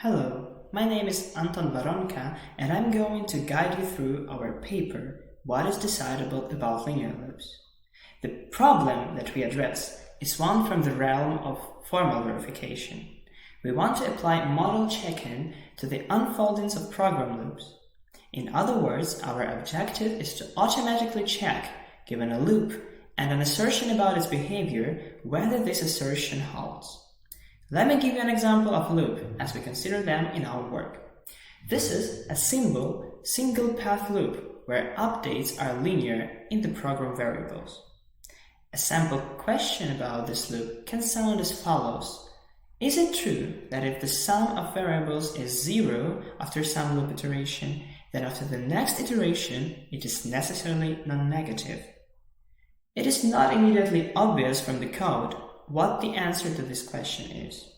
Hello, my name is Anton Varonka and I'm going to guide you through our paper, What is Decidable about Linear Loops. The problem that we address is one from the realm of formal verification. We want to apply model check-in to the unfoldings of program loops. In other words, our objective is to automatically check, given a loop and an assertion about its behavior, whether this assertion holds. Let me give you an example of a loop as we consider them in our work. This is a single path loop where updates are linear in the program variables. A sample question about this loop can sound as follows. Is it true that if the sum of variables is 0 after some loop iteration, then after the next iteration it is necessarily non-negative? It is not immediately obvious from the code what the answer to this question is.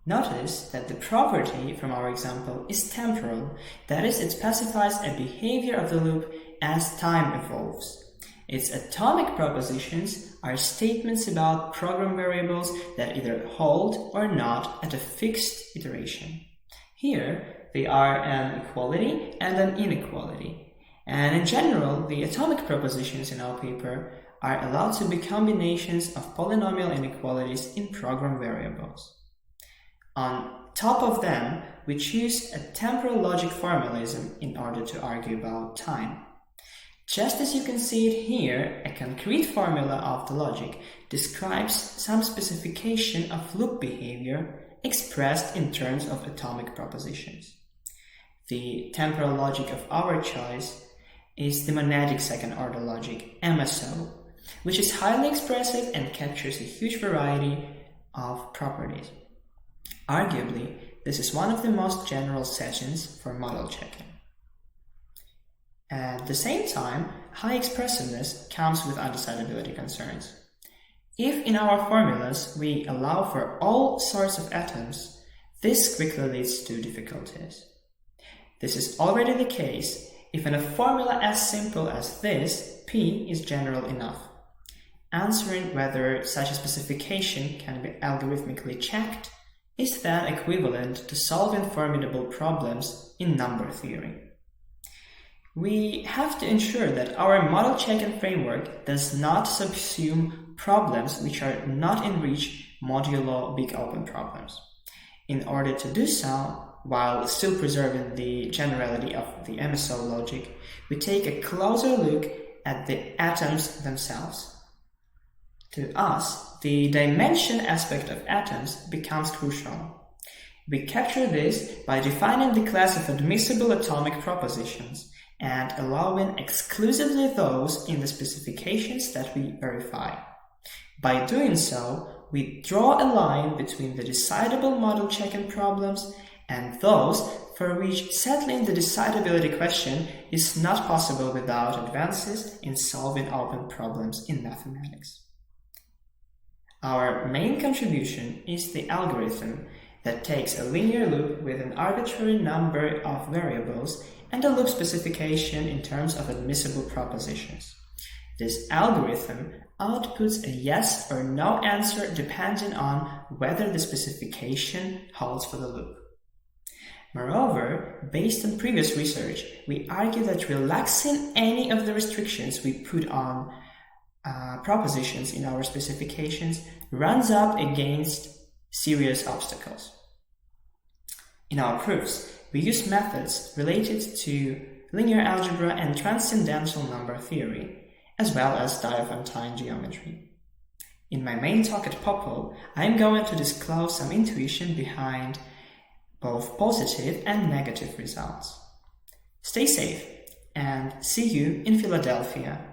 Notice that the property from our example is temporal, that is, it specifies a behavior of the loop as time evolves. Its atomic propositions are statements about program variables that either hold or not at a fixed iteration. Here, they are an equality and an inequality. And in general, the atomic propositions in our paper are allowed to be combinations of polynomial inequalities in program variables. On top of them, we choose a temporal logic formalism in order to argue about time. Just as you can see it here, a concrete formula of the logic describes some specification of loop behavior expressed in terms of atomic propositions. The temporal logic of our choice is the monadic second-order logic, MSO, which is highly expressive and captures a huge variety of properties. Arguably, this is one of the most general settings for model checking. At the same time, high expressiveness comes with undecidability concerns. If in our formulas we allow for all sorts of atoms, this quickly leads to difficulties. This is already the case if in a formula as simple as this, P is general enough. Answering whether such a specification can be algorithmically checked is then equivalent to solving formidable problems in number theory. We have to ensure that our model check-in framework does not subsume problems which are not in reach modulo big open problems. In order to do so, while still preserving the generality of the MSO logic, we take a closer look at the atoms themselves. To us, the dimension aspect of atoms becomes crucial. We capture this by defining the class of admissible atomic propositions and allowing exclusively those in the specifications that we verify. By doing so, we draw a line between the decidable model check-in problems and those for which settling the decidability question is not possible without advances in solving open problems in mathematics. Our main contribution is the algorithm that takes a linear loop with an arbitrary number of variables and a loop specification in terms of admissible propositions. This algorithm outputs a yes or no answer depending on whether the specification holds for the loop. Moreover, based on previous research, we argue that relaxing any of the restrictions we put on propositions in our specifications runs up against serious obstacles. In our proofs, we use methods related to linear algebra and transcendental number theory, as well as Diophantine geometry. In my main talk at POPL, I am going to disclose some intuition behind both positive and negative results. Stay safe and see you in Philadelphia.